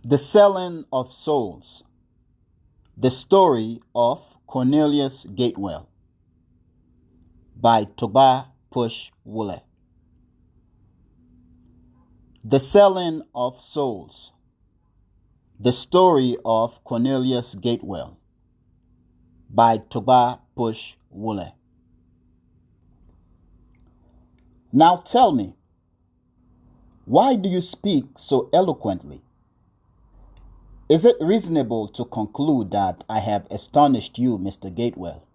The Selling of Souls. The Story of Cornelius Gaitwell by Togbah Wleh. The Selling of Souls. The Story of Cornelius Gaitwell by Togbah Wleh. Now tell me, why do you speak so eloquently? Is it reasonable to conclude that I have astonished you, Mr. Gaitwell?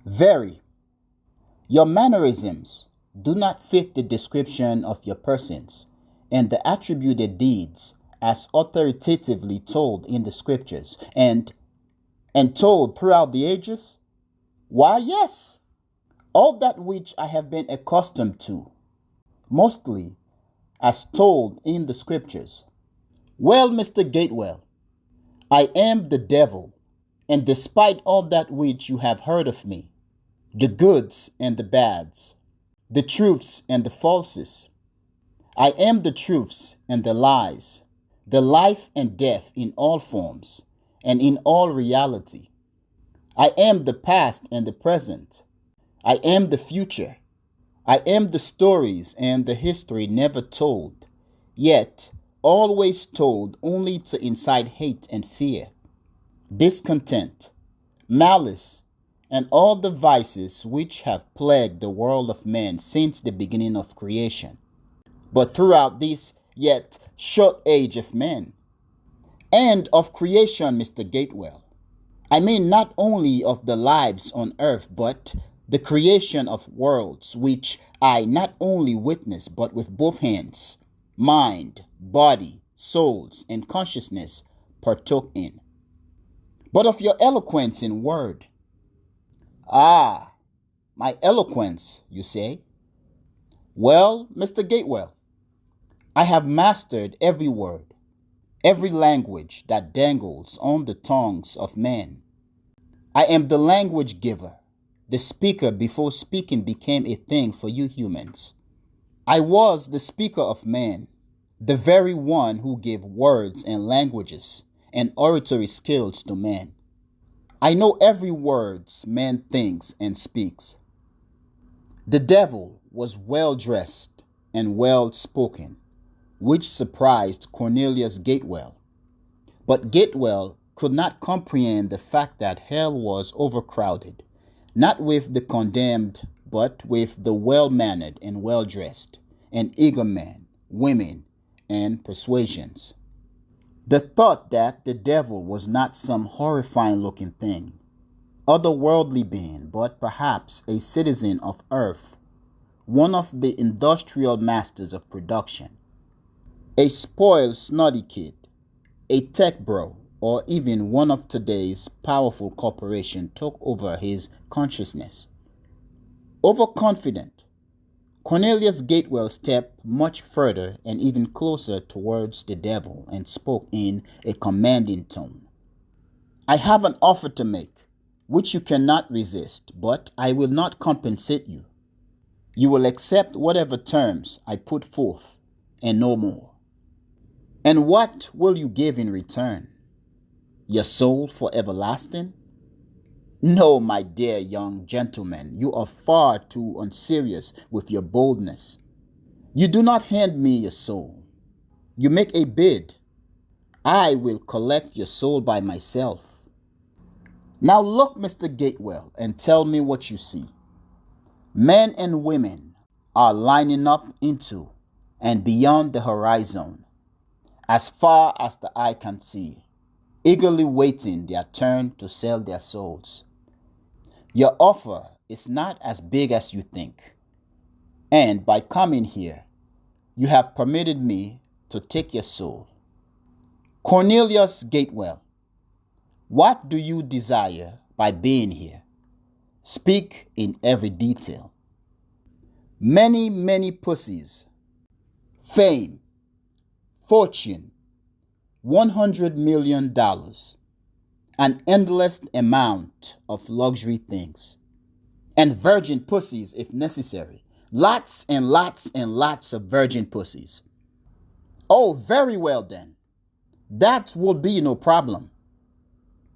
Very. Your mannerisms do not fit the description of your persons and the attributed deeds as authoritatively told in the scriptures and told throughout the ages? Why, yes. All that which I have been accustomed to, mostly as told in the scriptures. Well, Mr. Gaitwell, I am the devil, and despite all that which you have heard of me, the goods and the bads, the truths and the falses, I am the truths and the lies, the life and death in all forms and in all reality. I am the past and the present. I am the future. I am the stories and the history never told, yet always told only to incite hate and fear, discontent, malice, and all the vices which have plagued the world of men since the beginning of creation. But throughout this yet short age of men and of creation, Mr. Gaitwell, I mean not only of the lives on earth, but the creation of worlds which I not only witness, but with both hands, mind, body, souls, and consciousness partook in. But of your eloquence in word. Ah, my eloquence, you say? Well, Mr. Gaitwell, I have mastered every word, every language that dangles on the tongues of men. I am the language giver, the speaker before speaking became a thing for you humans. I was the speaker of man, the very one who gave words and languages and oratory skills to man. I know every word man thinks and speaks. The devil was well dressed and well spoken, which surprised Cornelius Gaitwell. But Gaitwell could not comprehend the fact that hell was overcrowded, not with the condemned, but with the well-mannered and well-dressed and eager men, women, and persuasions. The thought that the devil was not some horrifying-looking thing, otherworldly being, but perhaps a citizen of earth, one of the industrial masters of production, a spoiled snotty kid, a tech bro, or even one of today's powerful corporations took over his consciousness. Overconfident, Cornelius Gaitwell stepped much further and even closer towards the devil and spoke in a commanding tone. I have an offer to make, which you cannot resist, but I will not compensate you. You will accept whatever terms I put forth, and no more. And what will you give in return? Your soul for everlasting? No, my dear young gentleman, you are far too unserious with your boldness. You do not hand me your soul. You make a bid. I will collect your soul by myself. Now look, Mr. Gaitwell, and tell me what you see. Men and women are lining up into and beyond the horizon, as far as the eye can see, eagerly waiting their turn to sell their souls. Your offer is not as big as you think, and by coming here, you have permitted me to take your soul. Cornelius Gaitwell, what do you desire by being here? Speak in every detail. Many, many pussies, fame, fortune, $100 million, an endless amount of luxury things, and virgin pussies if necessary. Lots and lots and lots of virgin pussies. Oh, very well then. That would be no problem.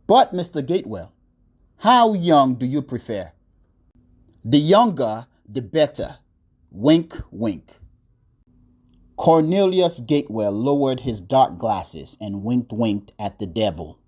But, Mr. Gaitwell, how young do you prefer? The younger, the better. Wink, wink. Cornelius Gaitwell lowered his dark glasses and winked at the devil.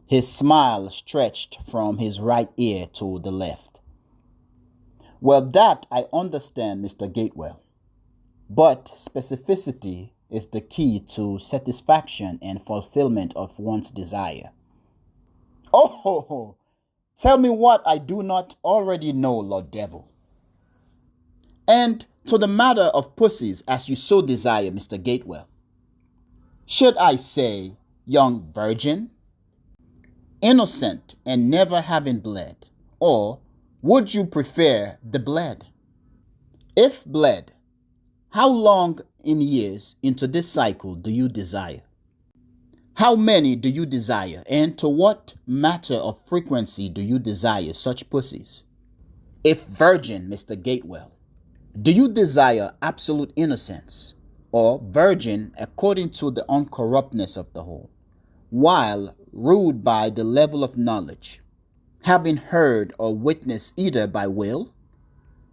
His smile stretched from his right ear to the left. Well, that I understand, Mr. Gaitwell. But specificity is the key to satisfaction and fulfillment of one's desire. Oh, tell me what I do not already know, Lord Devil. And to the matter of pussies, as you so desire, Mr. Gaitwell. Should I say young virgin, innocent and never having bled, or would you prefer the bled? If bled, how long in years into this cycle do you desire? How many do you desire, and to what matter of frequency do you desire such pussies? If virgin, Mr. Gaitwell, do you desire absolute innocence, or virgin according to the uncorruptness of the whole, while ruled by the level of knowledge, having heard or witnessed either by will,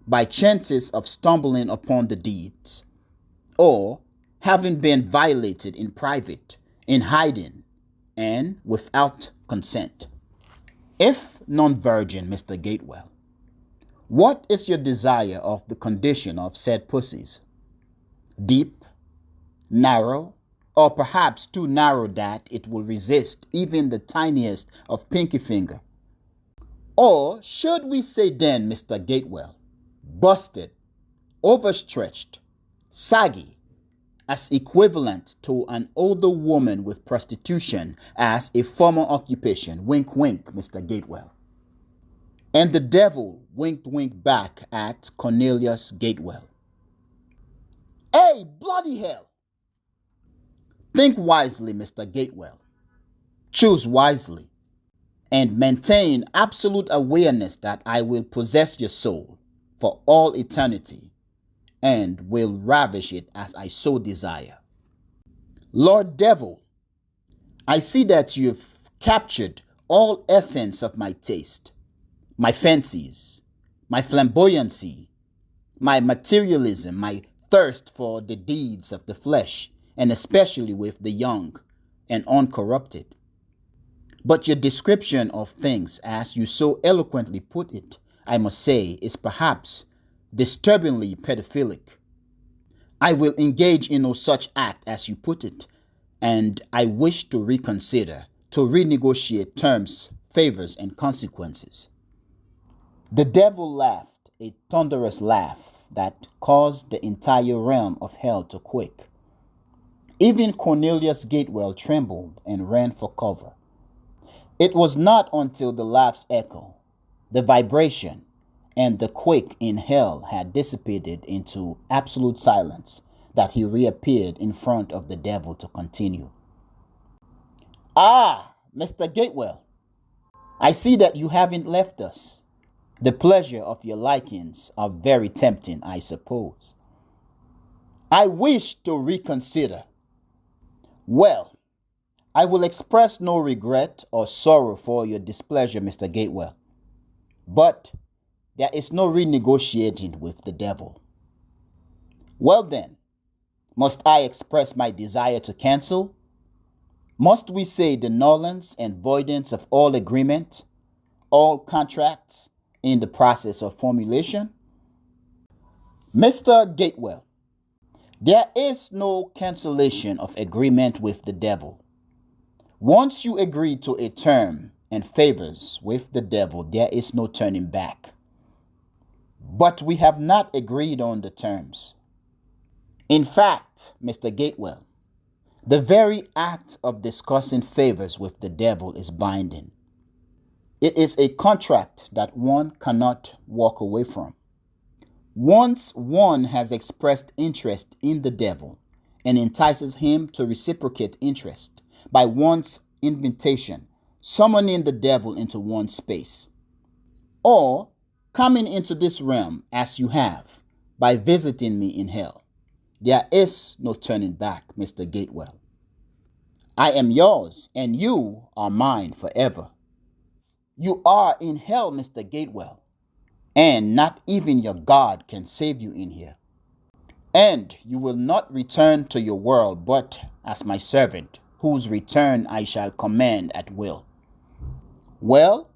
by chances of stumbling upon the deeds, or having been violated in private, in hiding, and without consent? If non-virgin, Mr. Gaitwell, what is your desire of the condition of said pussies? Deep, narrow, or perhaps too narrow that it will resist even the tiniest of pinky finger? Or should we say then, Mr. Gaitwell, busted, overstretched, saggy, as equivalent to an older woman with prostitution as a former occupation? Wink, wink, Mr. Gaitwell. And the devil winked back at Cornelius Gaitwell. Hey, bloody hell! Think wisely, Mr. Gaitwell. Choose wisely. And maintain absolute awareness that I will possess your soul for all eternity and will ravish it as I so desire. Lord Devil, I see that you've captured all essence of my taste, my fancies, my flamboyancy, my materialism, my thirst for the deeds of the flesh, and especially with the young and uncorrupted. But your description of things, as you so eloquently put it, I must say, is perhaps disturbingly pedophilic. I will engage in no such act as you put it, and I wish to reconsider, to renegotiate terms, favors, and consequences. The devil laughed a thunderous laugh that caused the entire realm of hell to quake. Even Cornelius Gaitwell trembled and ran for cover. It was not until the laugh's echo, the vibration, and the quake in hell had dissipated into absolute silence that he reappeared in front of the devil to continue. Ah, Mr. Gaitwell, I see that you haven't left us. The pleasure of your likings are very tempting, I suppose. I wish to reconsider. Well, I will express no regret or sorrow for your displeasure, Mr. Gaitwell. But there is no renegotiating with the devil. Well then, must I express my desire to cancel? Must we say the nullance and voidance of all agreement, all contracts in the process of formulation? Mr. Gaitwell, there is no cancellation of agreement with the devil. Once you agree to a term and favors with the devil, there is no turning back. But we have not agreed on the terms. In fact, Mr. Gaitwell, the very act of discussing favors with the devil is binding. It is a contract that one cannot walk away from. Once one has expressed interest in the devil and entices him to reciprocate interest by one's invitation, summoning the devil into one's space, or coming into this realm as you have by visiting me in hell, there is no turning back, Mr. Gaitwell. I am yours, and you are mine forever. You are in hell, Mr. Gaitwell, and not even your God can save you in here. And you will not return to your world, but as my servant, whose return I shall command at will. Well,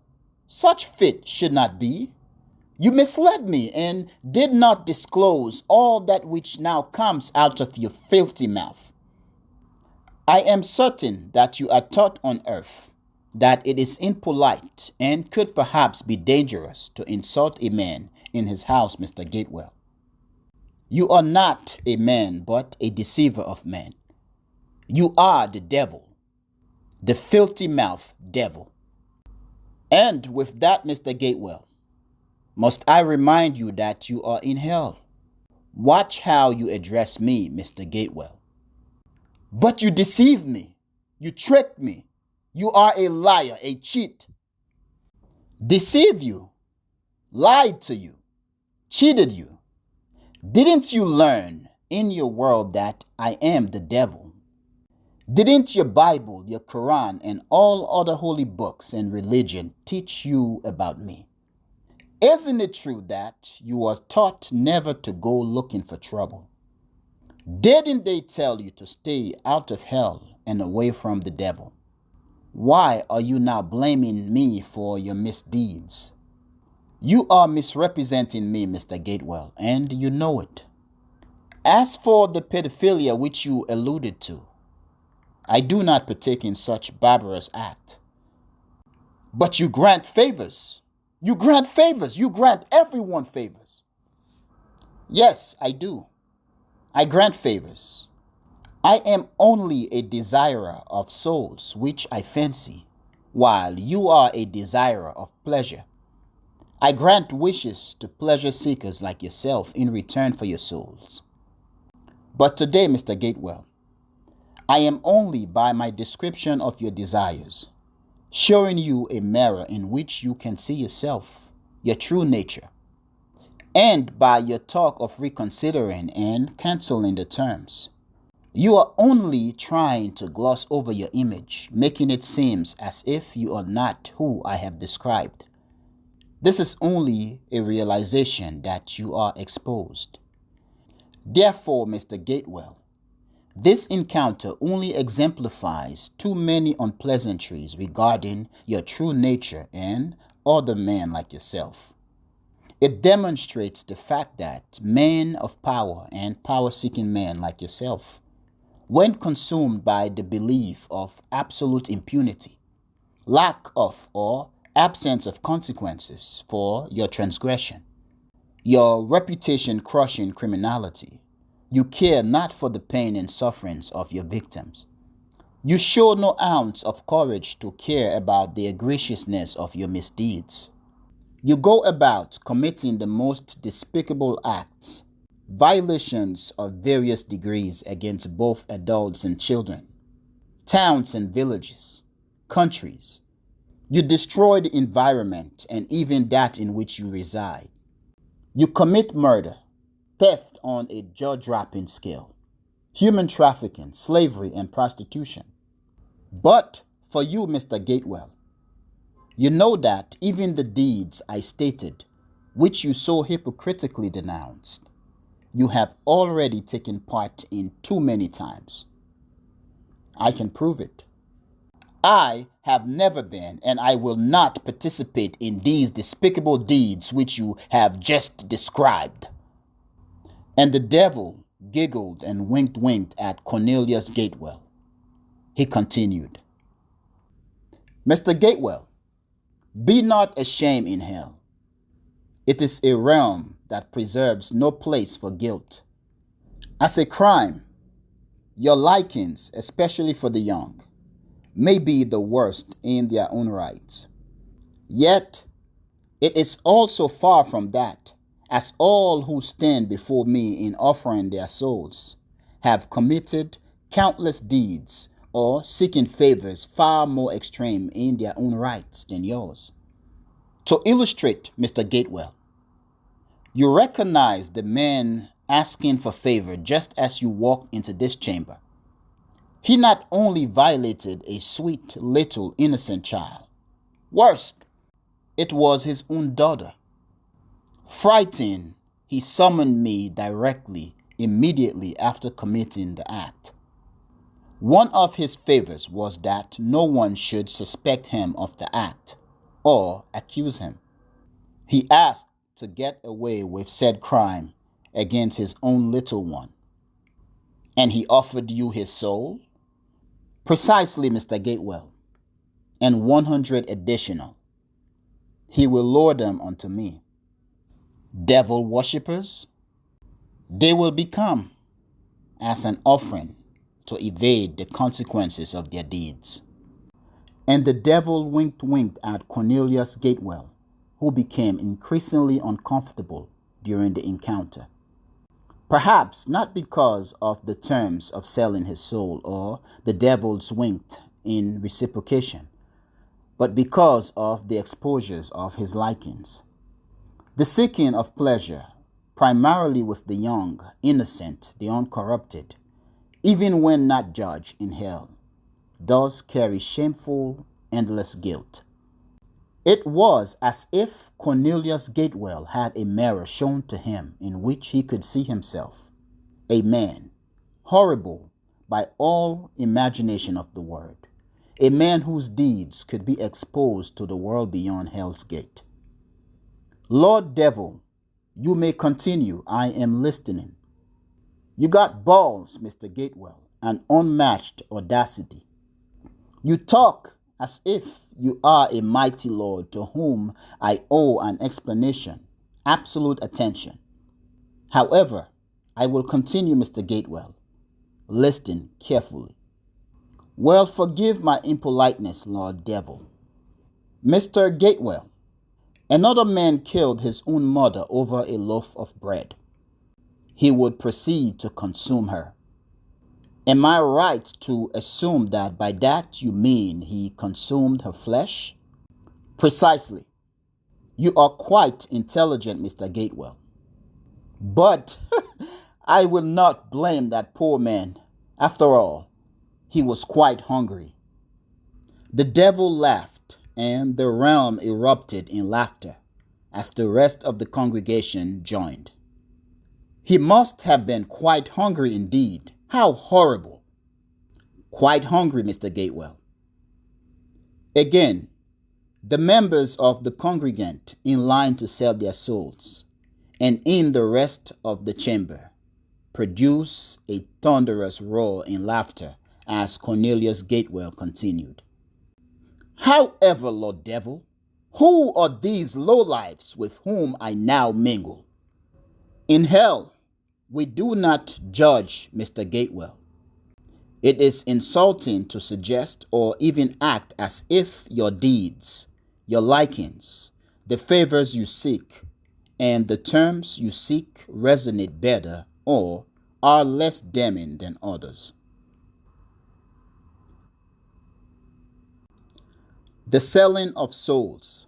such fit should not be. You misled me and did not disclose all that which now comes out of your filthy mouth. I am certain that you are taught on earth that it is impolite and could perhaps be dangerous to insult a man in his house, Mr. Gaitwell. You are not a man, but a deceiver of men. You are the devil, the filthy mouth devil. And with that, Mr. Gaitwell, must I remind you that you are in hell? Watch how you address me, Mr. Gaitwell. But you deceived me. You tricked me. You are a liar, a cheat. Deceived you, lied to you, cheated you. Didn't you learn in your world that I am the devil? Didn't your Bible, your Quran, and all other holy books and religion teach you about me? Isn't it true that you are taught never to go looking for trouble? Didn't they tell you to stay out of hell and away from the devil? Why are you now blaming me for your misdeeds? You are misrepresenting me, Mr. Gaitwell, and you know it. As for the pedophilia which you alluded to, I do not partake in such barbarous act. But you grant favors. You grant favors. You grant everyone favors. Yes, I do. I grant favors. I am only a desirer of souls, which I fancy, while you are a desirer of pleasure. I grant wishes to pleasure seekers like yourself in return for your souls. But today, Mr. Gaitwell, I am only by my description of your desires, showing you a mirror in which you can see yourself, your true nature, and by your talk of reconsidering and canceling the terms. You are only trying to gloss over your image, making it seem as if you are not who I have described. This is only a realization that you are exposed. Therefore, Mr. Gaitwell, this encounter only exemplifies too many unpleasantries regarding your true nature and other men like yourself. It demonstrates the fact that men of power and power-seeking men like yourself, when consumed by the belief of absolute impunity, lack of or absence of consequences for your transgression, your reputation-crushing criminality, you care not for the pain and sufferings of your victims. You show no ounce of courage to care about the egregiousness of your misdeeds. You go about committing the most despicable acts, violations of various degrees against both adults and children, towns and villages, countries. You destroy the environment and even that in which you reside. You commit murder, theft on a jaw-dropping scale, human trafficking, slavery, and prostitution. But for you, Mr. Gaitwell, you know that even the deeds I stated, which you so hypocritically denounced, you have already taken part in too many times. I can prove it. I have never been, and I will not participate in these despicable deeds which you have just described. And the devil giggled and winked at Cornelius Gaitwell. He continued, Mr. Gaitwell, be not ashamed in hell. It is a realm that preserves no place for guilt. As a crime, your likings, especially for the young, may be the worst in their own right. Yet, it is also far from that, as all who stand before me in offering their souls have committed countless deeds or seeking favors far more extreme in their own rights than yours. To illustrate, Mr. Gaitwell, you recognize the man asking for favor just as you walk into this chamber. He not only violated a sweet little innocent child, worse, it was his own daughter. Frightened, he summoned me directly, immediately after committing the act. One of his favors was that no one should suspect him of the act or accuse him. He asked to get away with said crime against his own little one. And he offered you his soul? Precisely, Mr. Gaitwell, and 100 additional. He will lure them unto me. Devil worshippers? They will become as an offering to evade the consequences of their deeds. And the devil winked at Cornelius Gaitwell, who became increasingly uncomfortable during the encounter. Perhaps not because of the terms of selling his soul or the devil's winked in reciprocation, but because of the exposures of his likings. The seeking of pleasure, primarily with the young, innocent, the uncorrupted, even when not judged in hell, does carry shameful, endless guilt. It was as if Cornelius Gaitwell had a mirror shown to him in which he could see himself, a man, horrible by all imagination of the word, a man whose deeds could be exposed to the world beyond hell's gate. Lord Devil, you may continue. I am listening. You got balls, Mr. Gaitwell, and unmatched audacity. You talk as if you are a mighty lord to whom I owe an explanation, absolute attention. However, I will continue, Mr. Gaitwell. Listen carefully. Well, forgive my impoliteness, Lord Devil. Mr. Gaitwell, another man killed his own mother over a loaf of bread. He would proceed to consume her. Am I right to assume that by that you mean he consumed her flesh? Precisely. You are quite intelligent, Mr. Gaitwell. But I will not blame that poor man. After all, he was quite hungry. The devil laughed, and the realm erupted in laughter as the rest of the congregation joined. He must have been quite hungry indeed. How horrible! Quite hungry, Mr. Gaitwell. Again, the members of the congregant in line to sell their souls, and in the rest of the chamber, produce a thunderous roar in laughter as Cornelius Gaitwell continued. However, Lord Devil, who are these lowlifes with whom I now mingle? In hell, we do not judge, Mr. Gaitwell. It is insulting to suggest or even act as if your deeds, your likings, the favors you seek, and the terms you seek resonate better or are less damning than others. The Selling of Souls.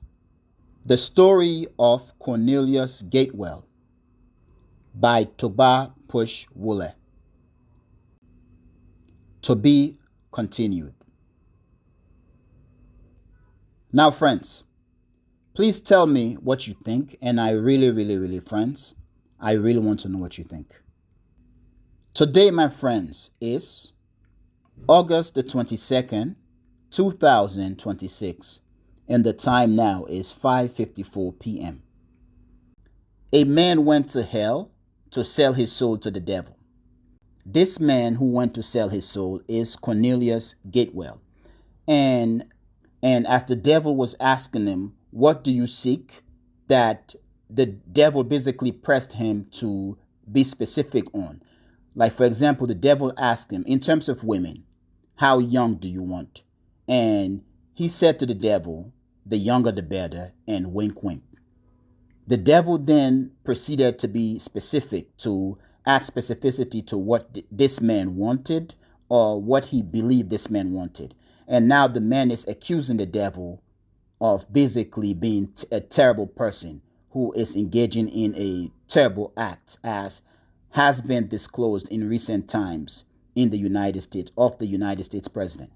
The Story of Cornelius Gaitwell by Togbah Wleh. To be continued. Now, friends, please tell me what you think, and I really, friends, I really want to know what you think. Today, my friends, is August the 22nd, 2026, and the time now is 5:54 p.m. A man went to hell to sell his soul to the devil. This man who went to sell his soul is Cornelius Gaitwell. And as the devil was asking him, what do you seek? That the devil basically pressed him to be specific on. Like, for example, the devil asked him, in terms of women, how young do you want? And he said to the devil, the younger the better, and wink, wink. The devil then proceeded to be specific, to add specificity to what this man wanted or what he believed this man wanted. And now the man is accusing the devil of basically being a terrible person who is engaging in a terrible act, as has been disclosed in recent times in the United States, of the United States president.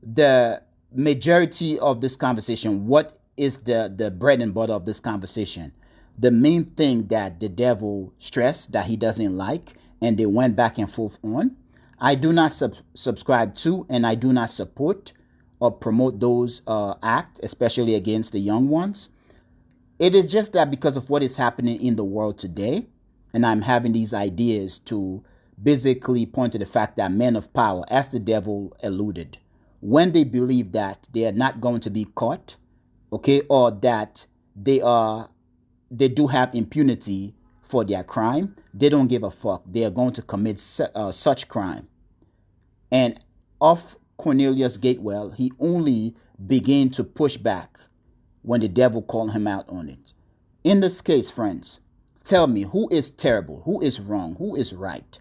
The majority of this conversation, what is the bread and butter of this conversation? The main thing that the devil stressed that he doesn't like, and they went back and forth on. I do not subscribe to, and I do not support or promote those acts, especially against the young ones. It is just that because of what is happening in the world today, and I'm having these ideas to basically point to the fact that men of power, as the devil alluded, when they believe that they are not going to be caught, okay, or that they do have impunity for their crime, they don't give a fuck. They are going to commit such crime. And of Cornelius Gaitwell, he only began to push back when the devil called him out on it. In this case, friends, tell me, who is terrible? Who is wrong? Who is right?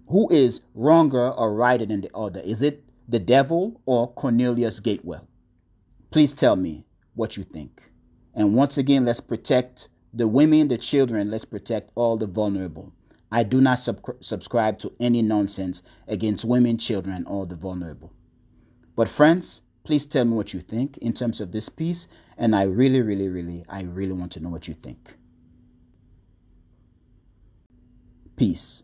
Who is wronger or righter than the other? Is it the devil or Cornelius Gaitwell? Please tell me what you think. And once again, let's protect the women, the children. Let's protect all the vulnerable. I do not subscribe to any nonsense against women, children, or the vulnerable. But friends, please tell me what you think in terms of this piece. And I really want to know what you think. Peace.